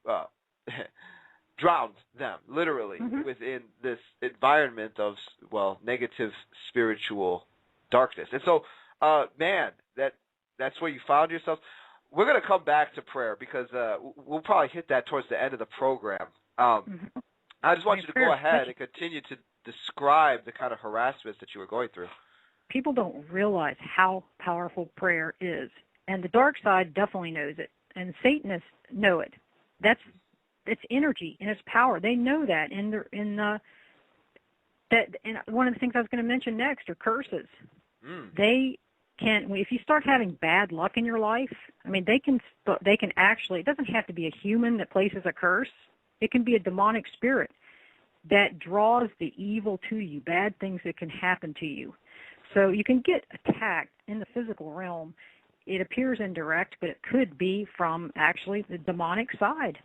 to drown them, literally, within this environment of, well, negative spiritual darkness. And so, man, that's where you found yourself. We're going to come back to prayer because we'll probably hit that towards the end of the program. I just want you to go ahead and continue to describe the kind of harassments that you were going through. People don't realize how powerful prayer is, and the dark side definitely knows it, and Satanists know it. It's energy and it's power. They know that. And one of the things I was going to mention next are curses. They can, if you start having bad luck in your life, I mean, they can actually. It doesn't have to be a human that places a curse. It can be a demonic spirit that draws the evil to you, bad things that can happen to you. So you can get attacked in the physical realm. It appears indirect, but it could be from actually the demonic side.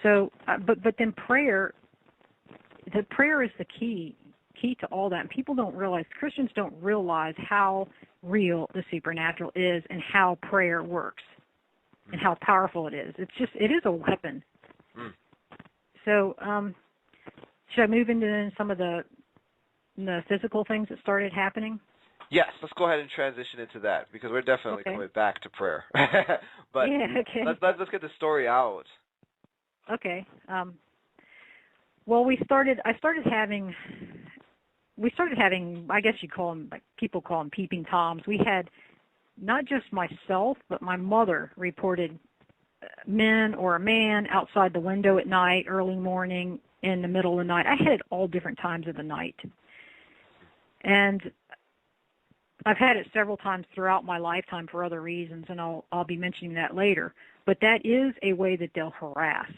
So, but then prayer is the key to all that. And people don't realize, Christians don't realize how real the supernatural is and how prayer works and how powerful it is. It is a weapon. So, should I move into some of the physical things that started happening? Yes, let's go ahead and transition into that because we're definitely coming back to prayer. But let's get the story out. Okay. Well, I started having, I guess you call them, like people call them peeping Toms. We had not just myself, but my mother reported men or a man outside the window at night, early morning, in the middle of the night. I had it all different times of the night. And I've had it several times throughout my lifetime for other reasons, and I'll be mentioning that later. But that is a way that they'll harass.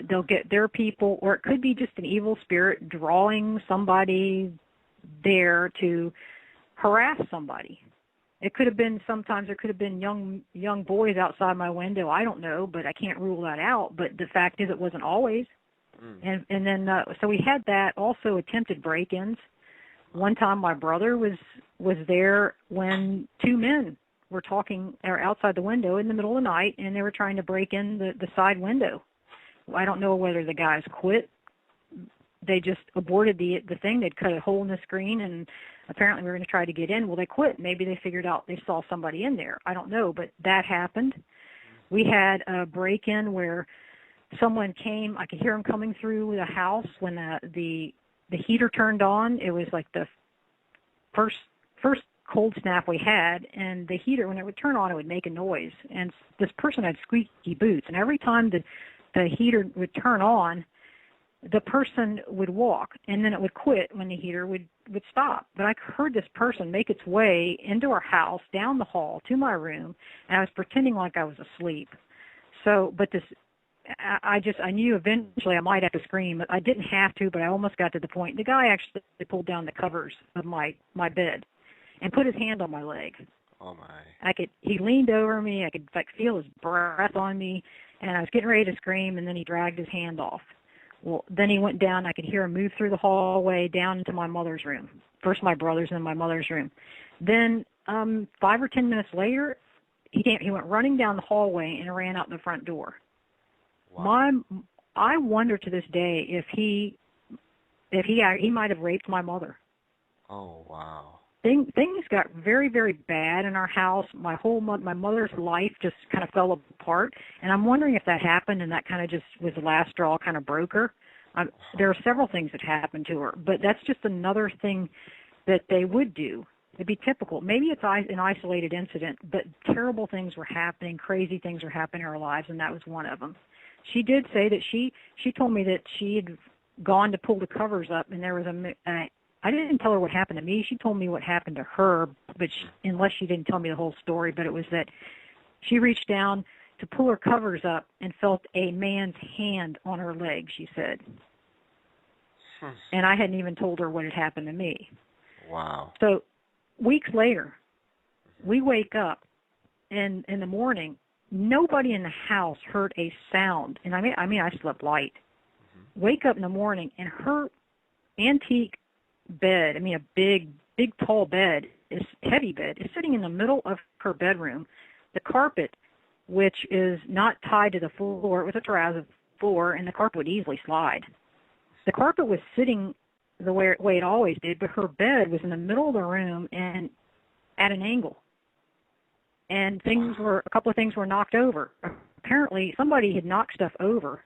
They'll get their people, or it could be just an evil spirit drawing somebody there to harass somebody. It could have been, sometimes there could have been young boys outside my window. I don't know, but I can't rule that out. But the fact is it wasn't always. And then, so we had that, also attempted break-ins. One time my brother was there when two men were talking outside the window in the middle of the night, and they were trying to break in the side window. I don't know whether the guys quit. They just aborted the thing. They'd cut a hole in the screen, and apparently we were going to try to get in. Well, they quit. Maybe they figured out they saw somebody in there. I don't know, but that happened. We had a break-in where someone came. I could hear them coming through the house when the heater turned on. It was like the first cold snap we had, and the heater, when it would turn on, it would make a noise. And this person had squeaky boots, and every time the heater would turn on, the person would walk, and then it would quit when the heater would stop. But I heard this person make its way into our house, down the hall, to my room, and I was pretending like I was asleep. So, but this, I knew eventually I might have to scream. I didn't have to, but I almost got to the point. The guy actually pulled down the covers of my bed and put his hand on my leg. Oh my! He leaned over me. I could feel his breath on me, and I was getting ready to scream, and then he dragged his hand off. Well, then he went down. I could hear him move through the hallway down into my mother's room. First my brother's, and then my mother's room. Then 5 or 10 minutes later, he went running down the hallway and ran out the front door. Wow. I wonder to this day if he might have raped my mother. Oh wow! Things got very, very bad in our house. My mother's life just kind of fell apart, and I'm wondering if that happened, and that kind of just was the last straw, kind of broke her. There are several things that happened to her, but that's just another thing that they would do. It'd be typical. Maybe it's an isolated incident, but terrible things were happening, crazy things were happening in our lives, and that was one of them. She did say that she told me that she had gone to pull the covers up, and there was I didn't tell her what happened to me. She told me what happened to her, but unless she didn't tell me the whole story, but it was that she reached down to pull her covers up and felt a man's hand on her leg, she said. And I hadn't even told her what had happened to me. Wow. So weeks later, we wake up, and in the morning, nobody in the house heard a sound. And I mean, I slept light. Wake up in the morning, and her antique bed, a big, tall bed, heavy bed, is sitting in the middle of her bedroom. The carpet which is not tied to the floor. It was a terrazzo floor, and the carpet would easily slide. The carpet was sitting the way it always did, but her bed was in the middle of the room and at an angle. And a couple of things were knocked over. Apparently, somebody had knocked stuff over,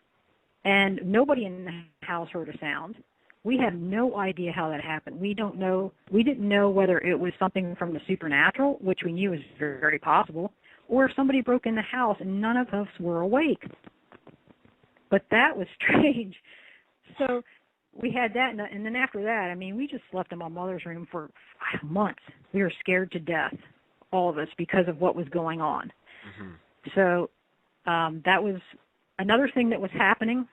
and nobody in the house heard a sound. We have no idea how that happened. We didn't know whether it was something from the supernatural, which we knew was very, very possible, or if somebody broke in the house and none of us were awake. But that was strange. So we had that, and then after that, I mean, we just slept in my mother's room for months. We were scared to death, all of us, because of what was going on. Mm-hmm. So that was another thing that was happening,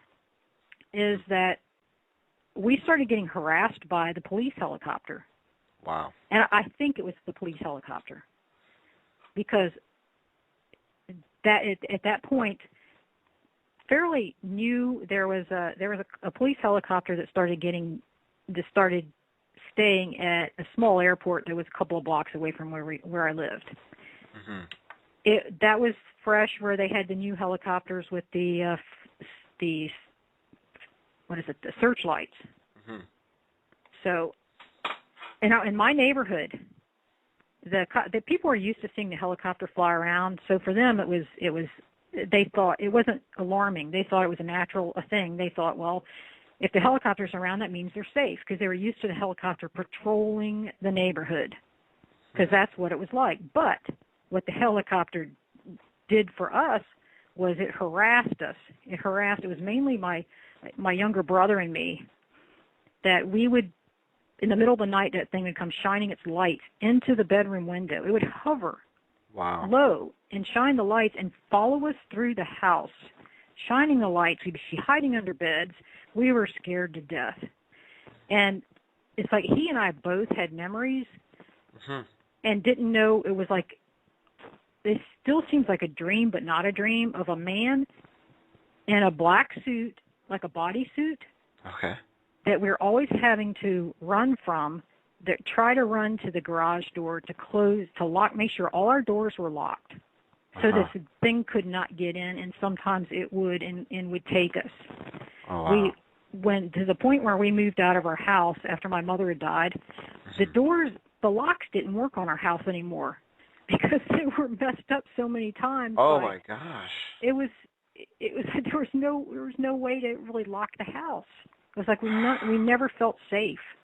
is that we started getting harassed by the police helicopter. Wow. And I think it was the police helicopter, because at that point, fairly new, there was a police helicopter that started staying at a small airport that was a couple of blocks away from where I lived. Mm-hmm. That was fresh, where they had the new helicopters with the searchlights. Mm-hmm. So, in my neighborhood, the people are used to seeing the helicopter fly around. So for them, they thought it wasn't alarming. They thought it was a thing. They thought, well, if the helicopter's around, that means they're safe, because they were used to the helicopter patrolling the neighborhood, because that's what it was like. But what the helicopter did for us was it harassed us. It was mainly my younger brother and me, that we would, in the middle of the night, that thing would come shining its light into the bedroom window. It would hover low and shine the lights and follow us through the house, shining the lights. We'd be hiding under beds. We were scared to death. And it's like he and I both had memories and didn't know it was like, it still seems like a dream, but not a dream, of a man in a black suit, like a bodysuit. Okay. That we're always having to run from, that try to run to the garage door to close, to lock, make sure all our doors were locked, so this thing could not get in, and sometimes it would and would take us. Oh, wow. We went to the point where we moved out of our house after my mother had died. The locks didn't work on our house anymore because they were messed up so many times. Oh my gosh! It was there was no way to really lock the house. It was like we never felt safe.